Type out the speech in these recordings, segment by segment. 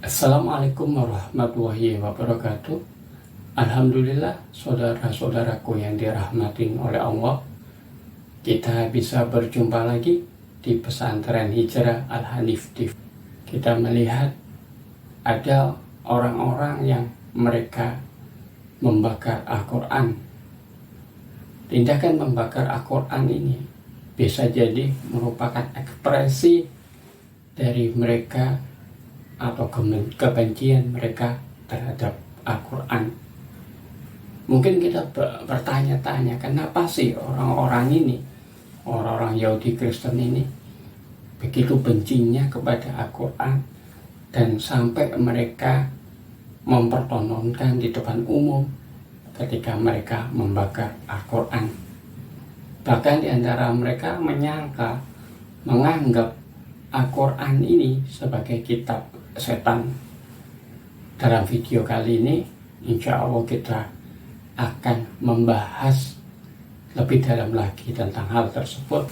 Assalamualaikum warahmatullahi wabarakatuh. Alhamdulillah, saudara-saudaraku yang dirahmatin oleh Allah, kita bisa berjumpa lagi di pesantren Hijrah Al-Hanif TV. Kita melihat ada orang-orang yang mereka membakar Al-Quran. Tindakan membakar Al-Quran ini bisa jadi merupakan ekspresi dari mereka atau kebencian mereka terhadap Al-Quran. Mungkin kita bertanya-tanya, kenapa sih orang-orang ini, orang-orang Yahudi Kristen ini begitu bencinya kepada Al-Quran dan sampai mereka mempertontonkan di depan umum ketika mereka membakar Al-Quran. Bahkan di antara mereka menganggap Al-Quran ini sebagai kitab setan. Dalam video kali ini, insya Allah kita akan membahas lebih dalam lagi tentang hal tersebut.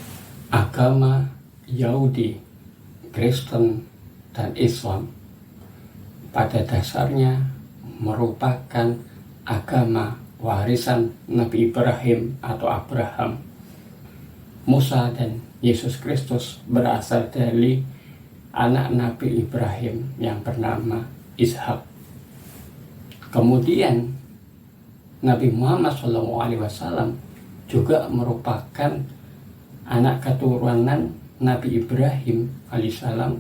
Agama Yahudi, Kristen, dan Islam pada dasarnya merupakan agama warisan Nabi Ibrahim atau Abraham. Musa dan Yesus Kristus berasal dari anak Nabi Ibrahim yang bernama Ishak. Kemudian Nabi Muhammad SAW juga merupakan anak keturunan Nabi Ibrahim alaihissalam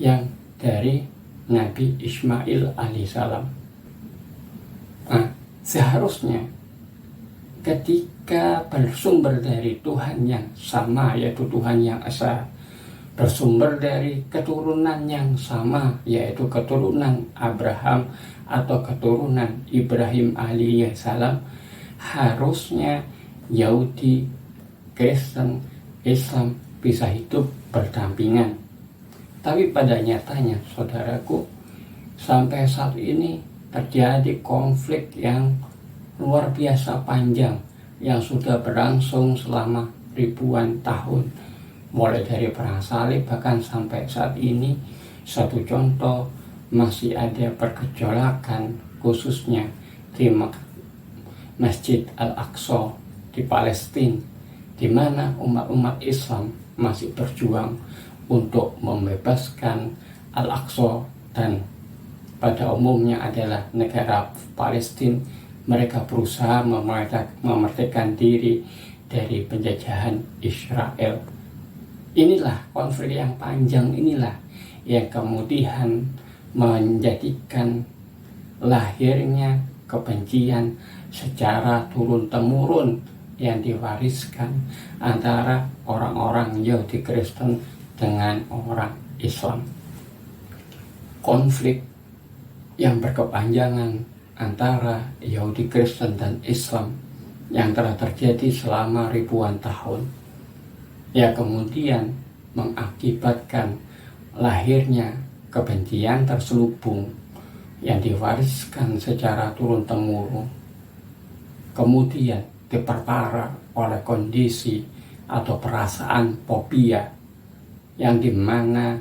yang dari Nabi Ismail alaihissalam. Nah, seharusnya ketika bersumber dari Tuhan yang sama, yaitu Tuhan yang esa, bersumber dari keturunan yang sama, yaitu keturunan Abraham atau keturunan Ibrahim alaihissalam, harusnya Yahudi, Kristen, Islam bisa hidup berdampingan. Tapi pada nyatanya, saudaraku, sampai saat ini terjadi konflik yang luar biasa panjang yang sudah berlangsung selama ribuan tahun, mulai dari perang salib bahkan sampai saat ini. Satu contoh, masih ada pergejolakan khususnya di Masjid Al-Aqsa di Palestina, di mana umat-umat Islam masih berjuang untuk membebaskan Al-Aqsa, dan pada umumnya adalah negara Palestina. Mereka berusaha memerdekakan diri dari penjajahan Israel. Inilah konflik yang panjang, inilah yang kemudian menjadikan lahirnya kebencian secara turun-temurun yang diwariskan antara orang-orang Yahudi Kristen dengan orang Islam. Konflik yang berkepanjangan antara Yahudi Kristen dan Islam yang telah terjadi selama ribuan tahun, ya kemudian mengakibatkan lahirnya kebencian terselubung yang diwariskan secara turun-temurun, kemudian diperparah oleh kondisi atau perasaan fobia yang dimana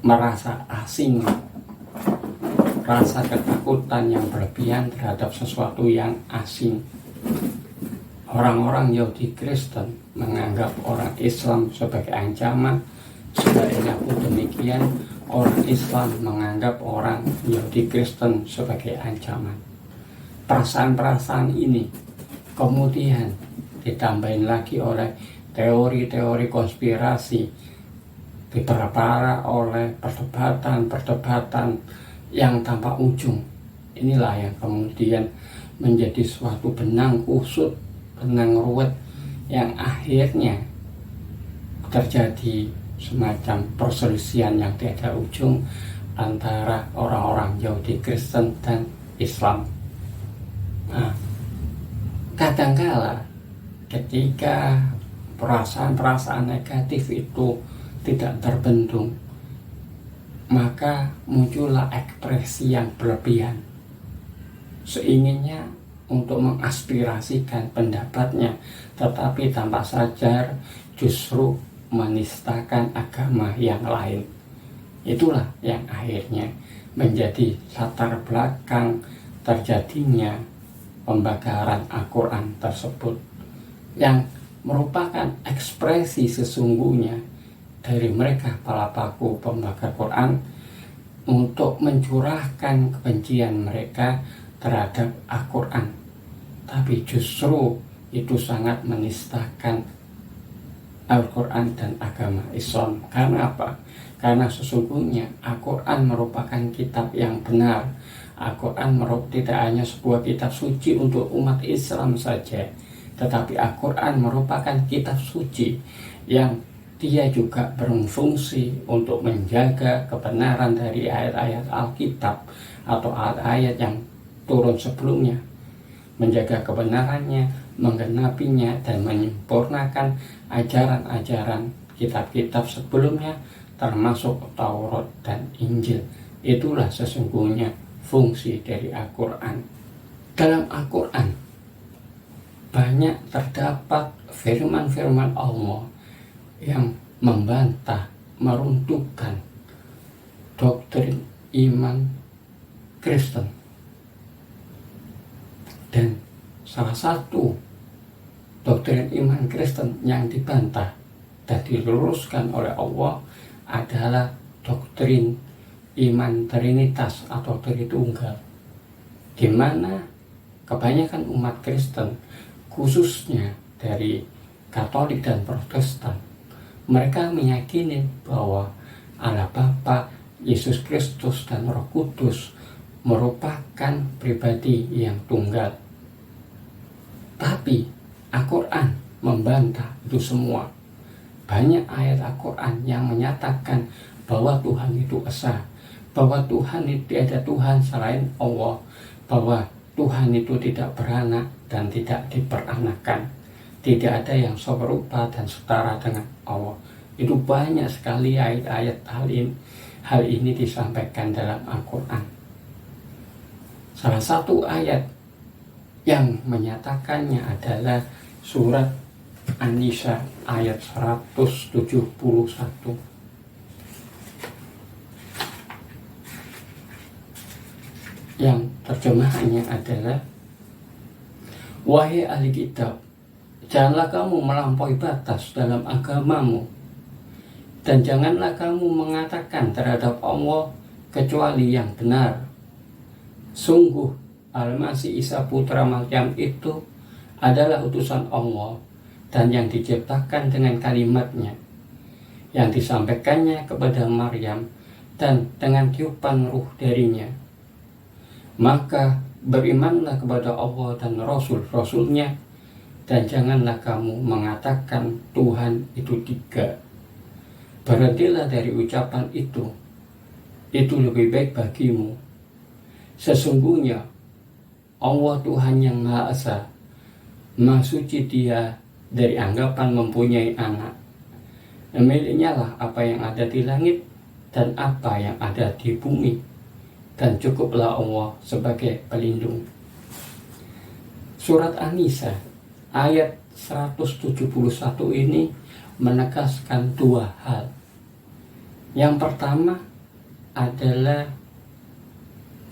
merasa asing, rasa ketakutan yang berlebihan terhadap sesuatu yang asing. Orang-orang Yahudi Kristen menganggap orang Islam sebagai ancaman, sebaliknya pun demikian orang Islam menganggap orang Yahudi Kristen sebagai ancaman. Perasaan-perasaan ini kemudian ditambahin lagi oleh teori-teori konspirasi, diperparah oleh perdebatan-perdebatan yang tanpa ujung. Inilah yang kemudian menjadi suatu benang kusut, benang ruwet yang akhirnya terjadi semacam perselisihan yang tiada ujung antara orang-orang Yahudi Kristen dan Islam. Nah, kadangkala ketika perasaan-perasaan negatif itu tidak terbendung, maka muncullah ekspresi yang berlebihan, seinginnya untuk mengaspirasikan pendapatnya, tetapi tanpa sadar justru menistakan agama yang lain. Itulah yang akhirnya menjadi latar belakang terjadinya pembakaran Al-Quran tersebut, yang merupakan ekspresi sesungguhnya dari mereka para pelaku pembakar Quran untuk mencurahkan kebencian mereka terhadap Al-Quran. Tapi justru itu sangat menistakan Al-Quran dan agama Islam. Karena apa? Karena sesungguhnya Al-Quran merupakan kitab yang benar. Al-Quran tidak hanya sebuah kitab suci untuk umat Islam saja, tetapi Al-Quran merupakan kitab suci yang dia juga berfungsi untuk menjaga kebenaran dari ayat-ayat Alkitab atau ayat-ayat yang turun sebelumnya, menjaga kebenarannya, menggenapinya, dan menyempurnakan ajaran-ajaran kitab-kitab sebelumnya, termasuk Taurat dan Injil. Itulah sesungguhnya fungsi dari Al-Quran. Dalam Al-Quran banyak terdapat firman-firman Allah yang membantah, meruntuhkan doktrin iman Kristen. Dan salah satu doktrin iman Kristen yang dibantah dan diluruskan oleh Allah adalah doktrin iman Trinitas atau Tritunggal, di mana kebanyakan umat Kristen, khususnya dari Katolik dan Protestan, mereka meyakini bahwa Allah Bapa, Yesus Kristus, dan Roh Kudus merupakan pribadi yang tunggal. Tapi Al-Quran membantah itu semua. Banyak ayat Al-Quran yang menyatakan bahwa Tuhan itu esa, bahwa Tuhan itu tidak ada Tuhan selain Allah, bahwa Tuhan itu tidak beranak dan tidak diperanakan, tidak ada yang serupa dan setara dengan Allah. Itu banyak sekali ayat-ayat hal ini disampaikan dalam Al-Quran. Salah satu ayat yang menyatakannya adalah surat An-Nisa ayat 171, yang terjemahannya adalah, wahai ahli kitab, janganlah kamu melampaui batas dalam agamamu, dan janganlah kamu mengatakan terhadap Allah kecuali yang benar. Sungguh Al-Masih Isa putra Maryam itu adalah utusan Allah dan yang diciptakan dengan kalimatnya, yang disampaikannya kepada Maryam dan dengan tiupan ruh darinya. Maka berimanlah kepada Allah dan Rasul-Rasulnya, dan janganlah kamu mengatakan Tuhan itu tiga. Berhentilah dari ucapan itu lebih baik bagimu. Sesungguhnya Allah Tuhan yang Maha Esa, Maha Suci Dia dari anggapan mempunyai anak. Miliknya lah apa yang ada di langit dan apa yang ada di bumi, dan cukuplah Allah sebagai pelindung. Surat An-Nisa ayat 171 ini menegaskan dua hal. Yang pertama adalah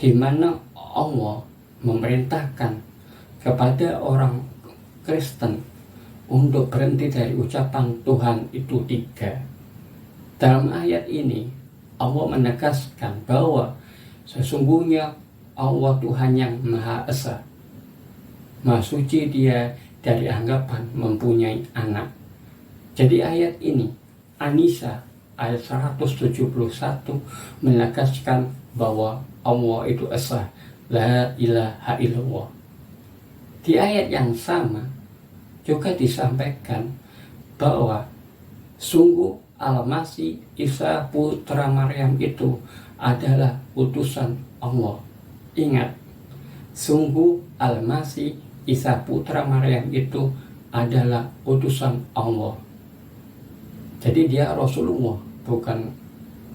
di mana Allah memerintahkan kepada orang Kristen untuk berhenti dari ucapan Tuhan itu tiga. Dalam ayat ini Allah menegaskan bahwa sesungguhnya Allah Tuhan yang Maha Esa, Maha Suci Dia dari anggapan mempunyai anak. Jadi ayat ini, An-Nisa ayat 171, menegaskan bahwa Allah itu Esa, la ilaha illallah. Di ayat yang sama juga disampaikan bahwa sungguh Al-Masih Isa putra Maryam itu adalah utusan Allah. Ingat, sungguh Al-Masih Isa putra Maryam itu adalah utusan Allah. Jadi dia Rasulullah, bukan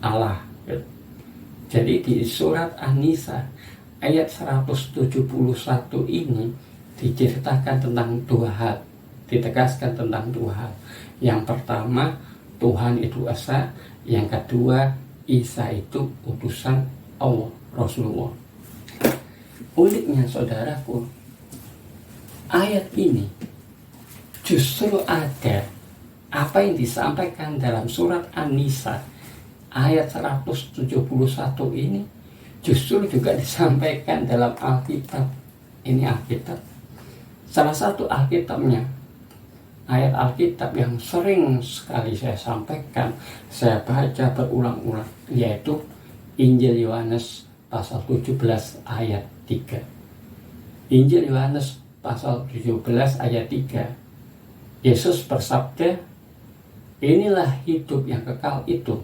Allah. Jadi di surat An-Nisa ayat 171 ini diceritakan tentang dua hal, ditegaskan tentang dua hal. Yang pertama, Tuhan itu Esa. Yang kedua, Isa itu utusan Allah, Rasulullah. Uniknya saudaraku, ayat ini justru ada apa yang disampaikan dalam surat An-Nisa ayat 171 ini justru juga disampaikan dalam Alkitab. Ini Alkitab, salah satu Alkitabnya, ayat Alkitab yang sering sekali saya sampaikan, saya baca berulang-ulang, yaitu Injil Yohanes pasal 17 ayat 3. Injil Yohanes pasal 17 ayat 3. Yesus bersabda, inilah hidup yang kekal itu,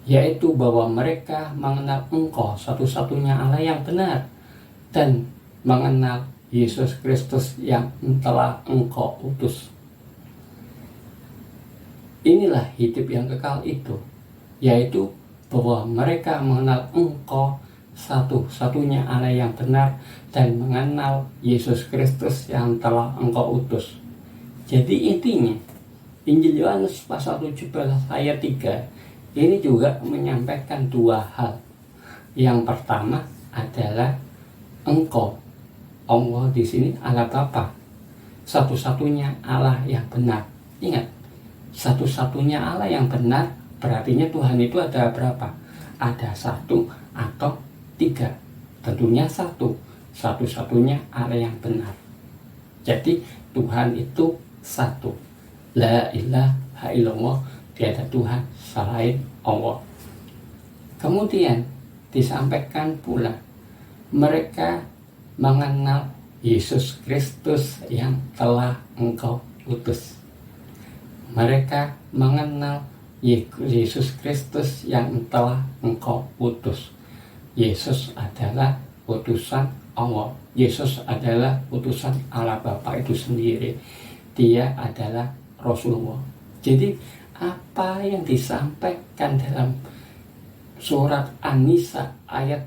yaitu bahwa mereka mengenal Engkau satu-satunya Allah yang benar, dan mengenal Yesus Kristus yang telah Engkau utus. Inilah hidup yang kekal itu, yaitu bahwa mereka mengenal Engkau satu-satunya Allah yang benar, dan mengenal Yesus Kristus yang telah Engkau utus. Jadi intinya Injil Yohanes pasal 17 ayat 3 ini juga menyampaikan dua hal. Yang pertama adalah Engkau, Allah di sini Allah Bapa, satu-satunya Allah yang benar. Ingat, satu-satunya Allah yang benar berartinya Tuhan itu ada berapa? Ada satu atau tiga? Tentunya satu, satu-satunya Allah yang benar. Jadi Tuhan itu satu. La ilaha illallah, tiada Tuhan selain Allah. Kemudian disampaikan pula mereka mengenal Yesus Kristus yang telah Engkau utus. Mereka mengenal Yesus Kristus yang telah Engkau utus. Yesus adalah utusan Allah. Yesus adalah utusan Allah Bapa itu sendiri. Dia adalah Rasulullah. Jadi apa yang disampaikan dalam surat An-Nisa ayat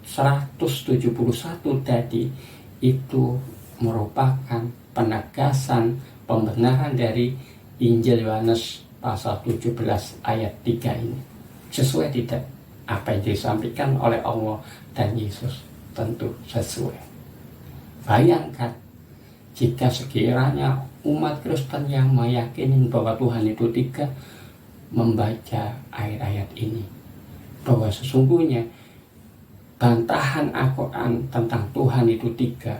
171 tadi itu merupakan penegasan pembenaran dari Injil Yohanes pasal 17 ayat 3 ini. Sesuai tidak apa yang disampaikan oleh Allah dan Yesus? Tentu sesuai. Bayangkan jika sekiranya umat Kristen yang meyakini bahwa Tuhan itu tiga membaca ayat-ayat ini, bahwa sesungguhnya bantahan Al-Quran tentang Tuhan itu tiga,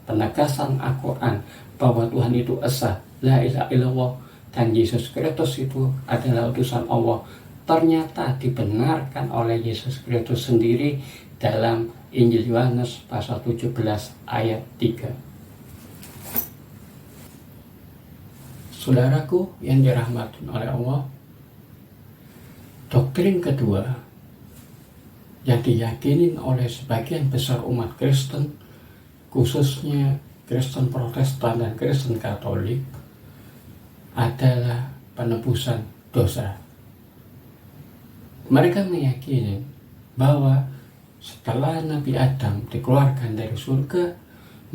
penegasan Al-Quran bahwa Tuhan itu esa, la ilaha illallah, dan Yesus Kristus itu adalah utusan Allah, ternyata dibenarkan oleh Yesus Kristus sendiri dalam Injil Yohanes pasal 17 ayat 3. Saudaraku yang dirahmati oleh Allah, doktrin kedua yang diyakini oleh sebagian besar umat Kristen, khususnya Kristen Protestan dan Kristen Katolik, adalah penebusan dosa. Mereka meyakini bahwa setelah Nabi Adam dikeluarkan dari surga,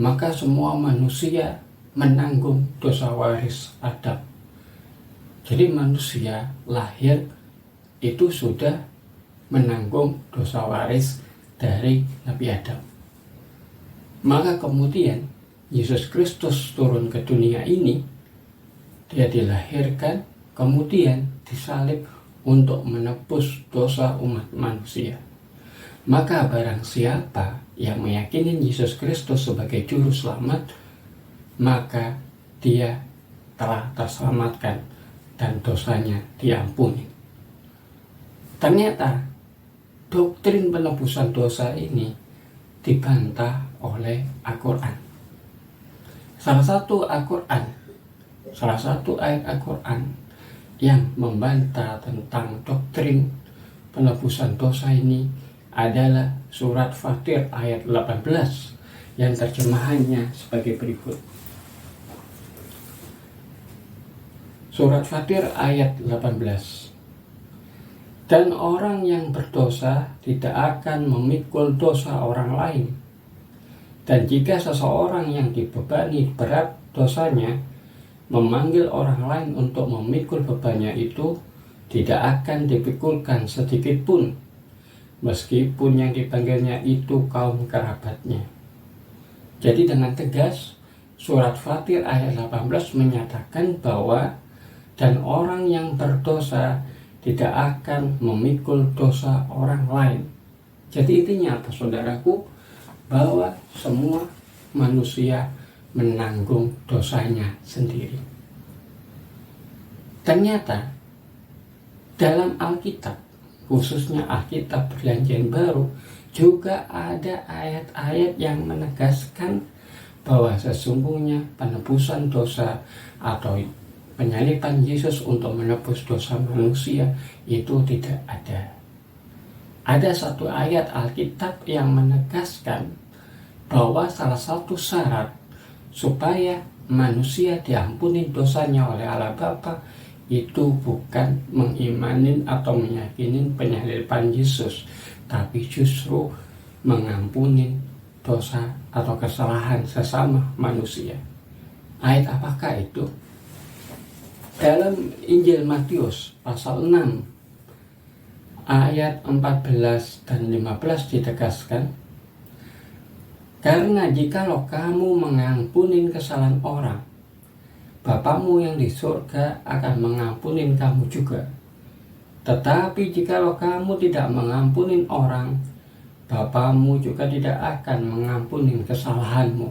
maka semua manusia menanggung dosa waris Adam. Jadi manusia lahir itu sudah menanggung dosa waris dari Nabi Adam. Maka kemudian Yesus Kristus turun ke dunia ini, dia dilahirkan, kemudian disalib untuk menebus dosa umat manusia. Maka barang siapa yang meyakini Yesus Kristus sebagai juru selamat, maka dia telah terselamatkan dan dosanya diampuni. Ternyata doktrin penebusan dosa ini dibantah oleh Al-Quran. Salah satu ayat Al-Quran yang membantah tentang doktrin penebusan dosa ini adalah surat Fatir ayat 18 yang terjemahannya sebagai berikut. Surat Fatir ayat 18. Dan orang yang berdosa tidak akan memikul dosa orang lain. Dan jika seseorang yang dibebani berat dosanya memanggil orang lain untuk memikul bebannya itu, tidak akan dipikulkan sedikit pun, meskipun yang dipanggilnya itu kaum kerabatnya. Jadi dengan tegas, surat Fatir ayat 18 menyatakan bahwa dan orang yang berdosa tidak akan memikul dosa orang lain. Jadi intinya apa saudaraku? Bahwa semua manusia menanggung dosanya sendiri. Ternyata dalam Alkitab, khususnya Alkitab Perjanjian Baru, juga ada ayat-ayat yang menegaskan bahwa sesungguhnya penebusan dosa atau penyaliban Yesus untuk menebus dosa manusia itu tidak ada. Ada satu ayat Alkitab yang menegaskan bahwa salah satu syarat supaya manusia diampuni dosanya oleh Allah Bapa itu bukan mengimanin atau meyakinin penyaliban Yesus, tapi justru mengampuni dosa atau kesalahan sesama manusia. Ayat apakah itu? Dalam Injil Matius pasal 6 ayat 14 dan 15 ditegaskan, karena jikalau kamu mengampuni kesalahan orang, Bapamu yang di surga akan mengampuni kamu juga. Tetapi jikalau kamu tidak mengampuni orang, Bapamu juga tidak akan mengampuni kesalahanmu.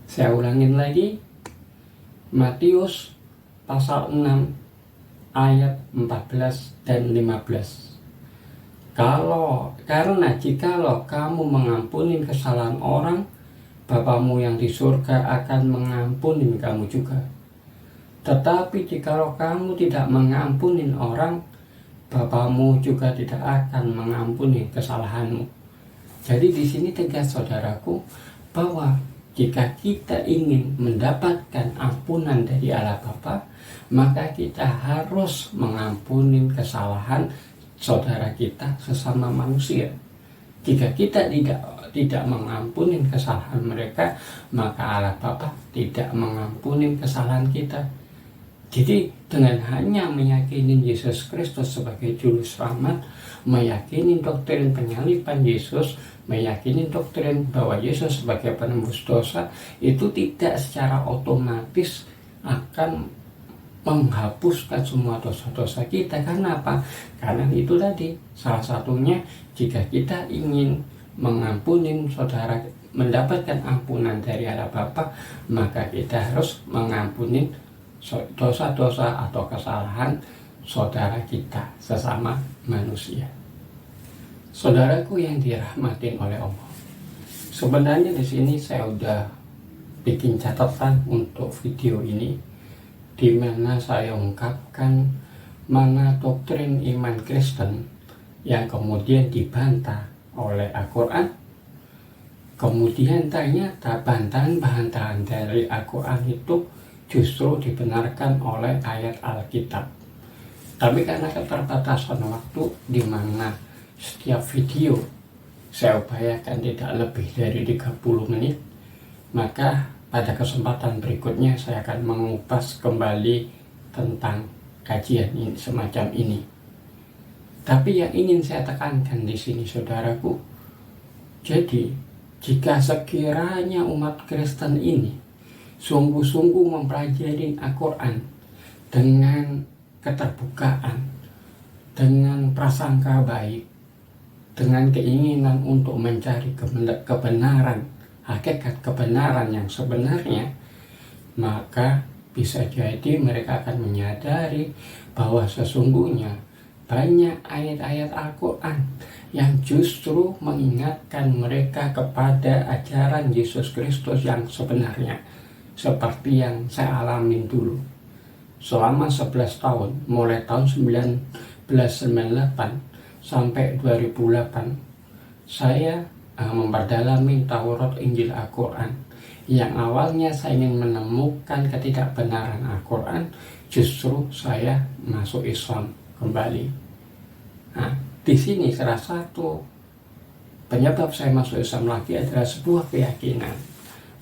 Saya ulangin lagi, Matius pasal 6 ayat 14 dan 15. Karena jikalau kamu mengampuni kesalahan orang, Bapamu yang di surga akan mengampuni kamu juga. Tetapi jikalau kamu tidak mengampuni orang, Bapamu juga tidak akan mengampuni kesalahanmu. Jadi di sini tegas saudaraku bahwa jika kita ingin mendapatkan ampunan dari Allah Bapa, maka kita harus mengampuni kesalahan saudara kita sesama manusia. Jika kita tidak mengampuni kesalahan mereka, maka Allah Bapa tidak mengampuni kesalahan kita. Jadi dengan hanya meyakini Yesus Kristus sebagai juru selamat, meyakini doktrin penyaliban Yesus, meyakini doktrin bahwa Yesus sebagai penembus dosa, itu tidak secara otomatis akan menghapuskan semua dosa-dosa kita. Karena apa? Karena itu tadi, salah satunya jika kita ingin mengampuni saudara, mendapatkan ampunan dari Allah Bapa, maka kita harus mengampuni dosa-dosa atau kesalahan saudara kita sesama manusia. Saudaraku yang dirahmatin oleh Allah, sebenarnya di sini saya udah bikin catatan untuk video ini, di mana saya ungkapkan mana doktrin iman Kristen yang kemudian dibantah oleh Al-Quran. Kemudian ternyata bantahan-bantahan dari Al-Quran itu justru dibenarkan oleh ayat Alkitab. Tapi karena keterbatasan waktu, di mana setiap video saya upayakan tidak lebih dari 30 menit, maka pada kesempatan berikutnya saya akan mengupas kembali tentang kajian ini, semacam ini. Tapi yang ingin saya tekankan di sini saudaraku, jadi jika sekiranya umat Kristen ini sungguh-sungguh mempelajari Al-Quran dengan keterbukaan, dengan prasangka baik, dengan keinginan untuk mencari kebenaran, hakikat kebenaran yang sebenarnya, maka bisa jadi mereka akan menyadari bahwa sesungguhnya banyak ayat-ayat Al-Quran yang justru mengingatkan mereka kepada ajaran Yesus Kristus yang sebenarnya, seperti yang saya alamin dulu selama 11 tahun, mulai tahun 1998 sampai 2008. Saya memperdalami Taurat, Injil, Al-Quran. Yang awalnya saya ingin menemukan ketidakbenaran Al-Quran, justru saya masuk Islam kembali. Nah, di sini salah satu penyebab saya masuk Islam lagi adalah sebuah keyakinan.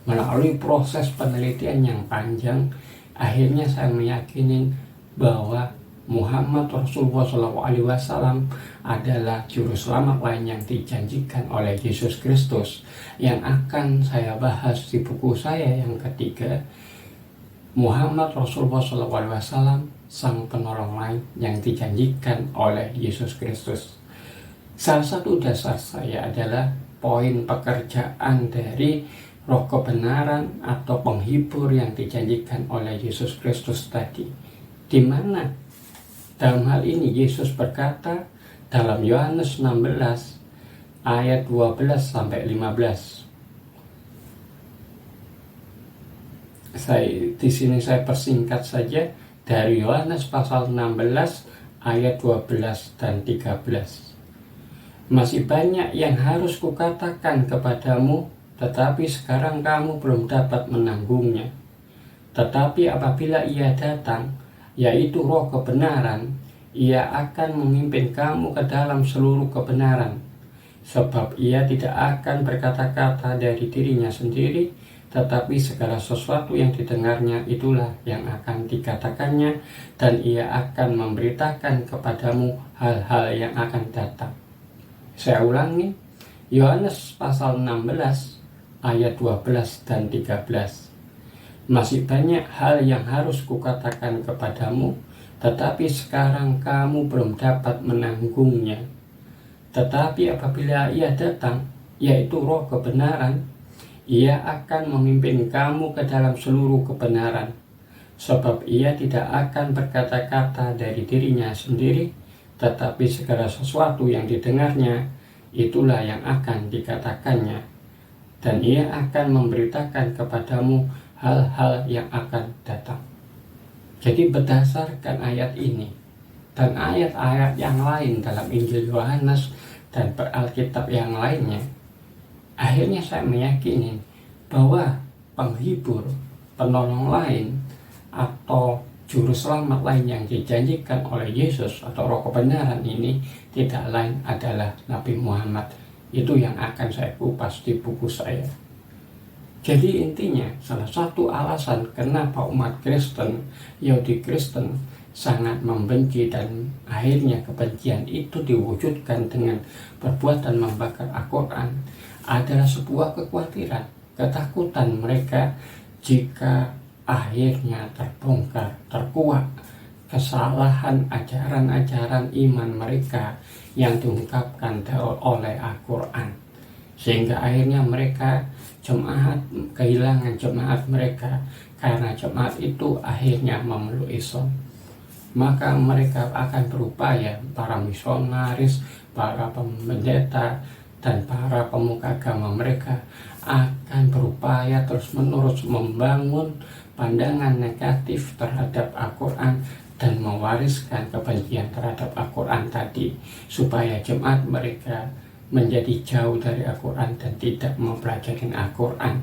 Melalui proses penelitian yang panjang, akhirnya saya meyakini bahwa Muhammad Rasulullah SAW adalah juru selamat lain yang dijanjikan oleh Yesus Kristus, yang akan saya bahas di buku saya yang ketiga, Muhammad Rasulullah SAW, sang penolong lain yang dijanjikan oleh Yesus Kristus. Salah satu dasar saya adalah poin pekerjaan dari roh kebenaran atau penghibur yang dijanjikan oleh Yesus Kristus tadi, di mana dalam hal ini Yesus berkata dalam Yohanes 16 ayat 12 sampai 15. Di sini saya persingkat saja dari Yohanes pasal 16 ayat 12 dan 13. Masih banyak yang harus kukatakan kepadamu, tetapi sekarang kamu belum dapat menanggungnya. Tetapi apabila Ia datang, yaitu roh kebenaran, Ia akan memimpin kamu ke dalam seluruh kebenaran. Sebab Ia tidak akan berkata-kata dari dirinya sendiri, tetapi segala sesuatu yang didengarnya itulah yang akan dikatakannya, dan Ia akan memberitakan kepadamu hal-hal yang akan datang. Saya ulangi, Yohanes pasal 16 ayat 12 dan 13. Masih banyak hal yang harus kukatakan kepadamu, tetapi sekarang kamu belum dapat menanggungnya. Tetapi apabila Ia datang, yaitu roh kebenaran, Ia akan memimpin kamu ke dalam seluruh kebenaran. Sebab Ia tidak akan berkata-kata dari dirinya sendiri, tetapi segala sesuatu yang didengarnya, itulah yang akan dikatakannya. Dan Ia akan memberitakan kepadamu hal-hal yang akan datang. Jadi berdasarkan ayat ini dan ayat-ayat yang lain dalam Injil Yohanes dan Alkitab yang lainnya, akhirnya saya meyakini bahwa penghibur, penolong lain, atau juru selamat lain yang dijanjikan oleh Yesus atau roh kebenaran ini tidak lain adalah Nabi Muhammad. Itu yang akan saya kupas di buku saya. Jadi intinya, salah satu alasan kenapa umat Kristen, Yahudi Kristen sangat membenci dan akhirnya kebencian itu diwujudkan dengan perbuatan membakar Al-Quran adalah sebuah kekhawatiran, ketakutan mereka jika akhirnya terbongkar, terkuak kesalahan ajaran-ajaran iman mereka yang diungkapkan oleh Al-Quran. Sehingga akhirnya mereka kehilangan jemaat mereka, karena jemaat itu akhirnya memeluk Islam. Maka mereka akan berupaya, para misionaris, para pendeta, dan para pemuka agama mereka akan berupaya terus-menerus membangun pandangan negatif terhadap Al-Quran dan mewariskan kebencian terhadap Al-Quran tadi, supaya jemaat mereka menjadi jauh dari Al-Quran dan tidak mempelajari Al-Quran.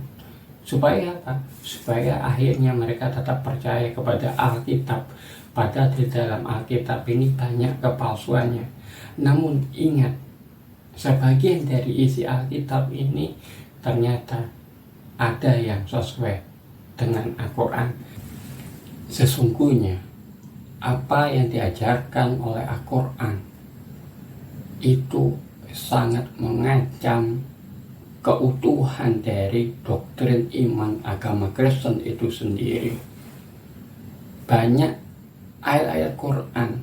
Supaya apa? Supaya akhirnya mereka tetap percaya kepada Alkitab, padahal di dalam Alkitab ini banyak kepalsuannya. Namun ingat, sebagian dari isi Alkitab ini ternyata ada yang sesuai dengan Al-Quran. Sesungguhnya apa yang diajarkan oleh Al-Quran itu sangat mengancam keutuhan dari doktrin iman agama Kristen itu sendiri. Banyak ayat-ayat Quran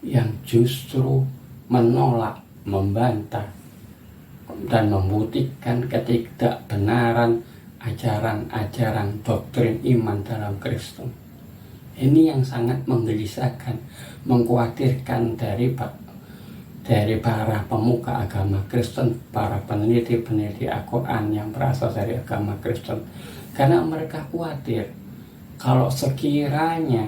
yang justru menolak, membantah, dan membuktikan ketidakbenaran ajaran-ajaran doktrin iman dalam Kristen. Ini yang sangat menggelisahkan, mengkhawatirkan dari para pemuka agama Kristen, para peneliti-peneliti Al-Quran yang berasal dari agama Kristen. Karena mereka khawatir kalau sekiranya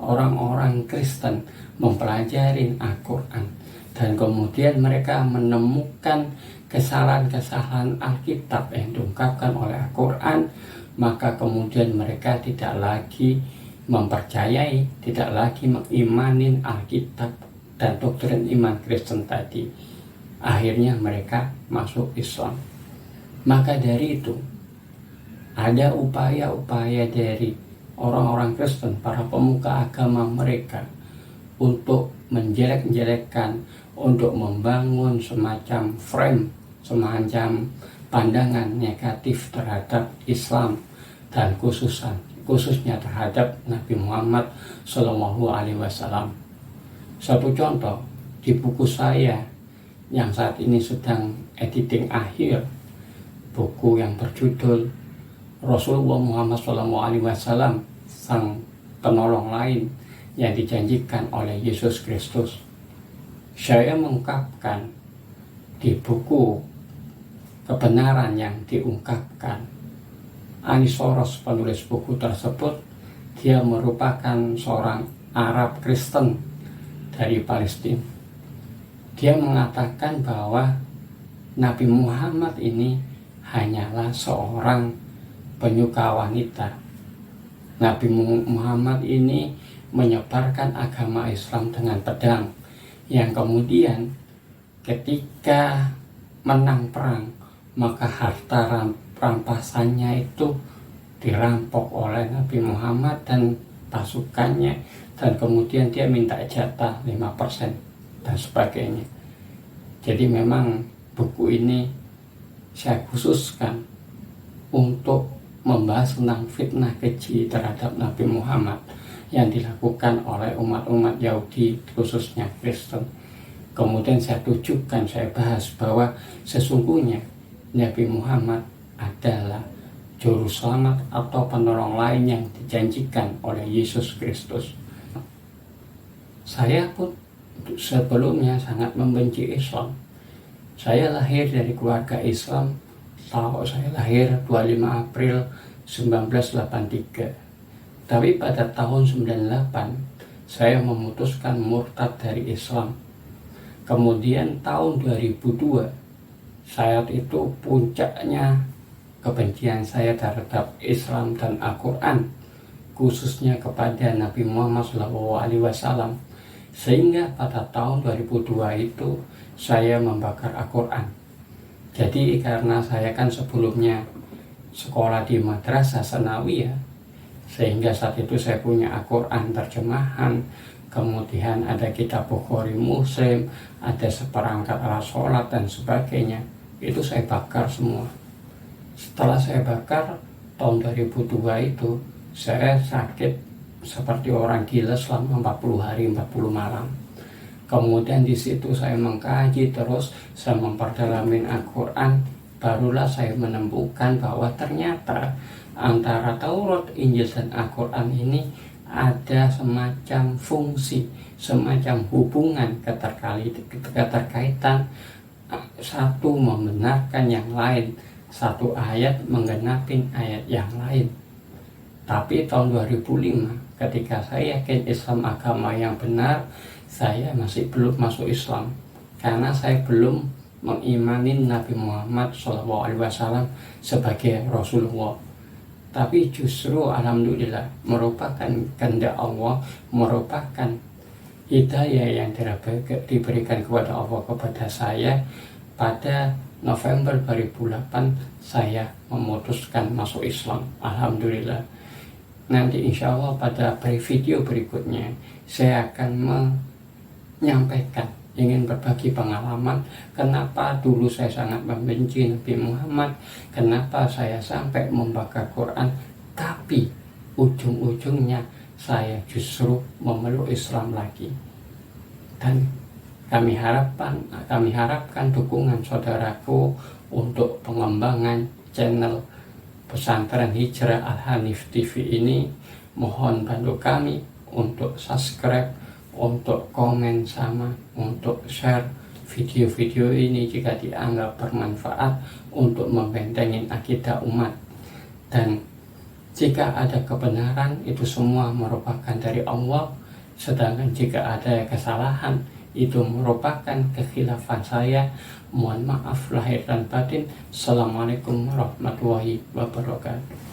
orang-orang Kristen mempelajari Al-Quran dan kemudian mereka menemukan kesalahan-kesalahan Alkitab yang diungkapkan oleh Al-Quran, maka kemudian mereka tidak lagi mempercayai, tidak lagi mengimanin Alkitab dan doktrin iman Kristen tadi. Akhirnya mereka masuk Islam. Maka dari itu ada upaya-upaya dari orang-orang Kristen, para pemuka agama mereka, untuk menjelek-jelekkan, untuk membangun semacam frame, semacam pandangan negatif terhadap Islam dan khususnya terhadap Nabi Muhammad Shallallahu Alaihi Wasallam. Satu contoh, di buku saya yang saat ini sedang editing akhir, buku yang berjudul Rasulullah Muhammad SAW, sang penolong lain yang dijanjikan oleh Yesus Kristus. Saya mengungkapkan di buku kebenaran yang diungkapkan. Anisoros, penulis buku tersebut, dia merupakan seorang Arab Kristen dari Palestina. Dia mengatakan bahwa Nabi Muhammad ini hanyalah seorang penyuka wanita. Nabi Muhammad ini menyebarkan agama Islam dengan pedang, yang kemudian ketika menang perang, maka harta rampasannya itu dirampok oleh Nabi Muhammad dan pasukannya, dan kemudian dia minta jatah 5% dan sebagainya. Jadi memang buku ini saya khususkan untuk membahas tentang fitnah keji terhadap Nabi Muhammad yang dilakukan oleh umat-umat Yahudi, khususnya Kristen. Kemudian saya tujukan, saya bahas bahwa sesungguhnya Nabi Muhammad adalah juru selamat atau penolong lain yang dijanjikan oleh Yesus Kristus. Saya pun sebelumnya sangat membenci Islam. Saya lahir dari keluarga Islam. Saya lahir 25 April 1983. Tapi pada tahun 98 saya memutuskan murtad dari Islam. Kemudian tahun 2002, saat itu puncaknya kebencian saya terhadap Islam dan Al-Quran, khususnya kepada Nabi Muhammad SAW. Sehingga pada tahun 2002 itu saya membakar Al-Quran. Jadi karena saya kan sebelumnya sekolah di Madrasah Sanawiyah, sehingga saat itu saya punya Al-Quran terjemahan, kemudian ada kitab Bukhari Muslim, ada seperangkat alat sholat dan sebagainya. Itu saya bakar semua. Setelah saya bakar tahun 2002 itu, saya sakit seperti orang gila selama 40 hari 40 malam. Kemudian di situ saya mengkaji terus, saya memperdalami Al-Quran. Barulah saya menemukan bahwa ternyata antara Taurat, Injil, dan Al-Quran ini ada semacam fungsi, semacam hubungan keterkaitan, satu membenarkan yang lain, satu ayat menggenapi ayat yang lain. Tapi tahun 2005 ketika saya yakin Islam agama yang benar, saya masih belum masuk Islam karena saya belum mengimani Nabi Muhammad SAW sebagai Rasulullah. Tapi justru alhamdulillah merupakan kehendak Allah, merupakan hidayah yang diberikan kepada Allah kepada saya. Pada November 2008 saya memutuskan masuk Islam, alhamdulillah. Nanti insya Allah pada video berikutnya saya akan menyampaikan, ingin berbagi pengalaman kenapa dulu saya sangat membenci Nabi Muhammad, kenapa saya sampai membakar Quran, tapi ujung-ujungnya saya justru memeluk Islam lagi. Dan kami harapkan dukungan saudaraku untuk pengembangan channel Pesantren Hijrah Al-Hanif TV ini. Mohon bantu kami untuk subscribe, untuk komen, sama untuk share video-video ini jika dianggap bermanfaat untuk membentengi akidah umat. Dan jika ada kebenaran, itu semua merupakan dari Allah, sedangkan jika ada kesalahan, itu merupakan kekhilafan saya. Mohon maaf lahir dan batin. Assalamualaikum warahmatullahi wabarakatuh.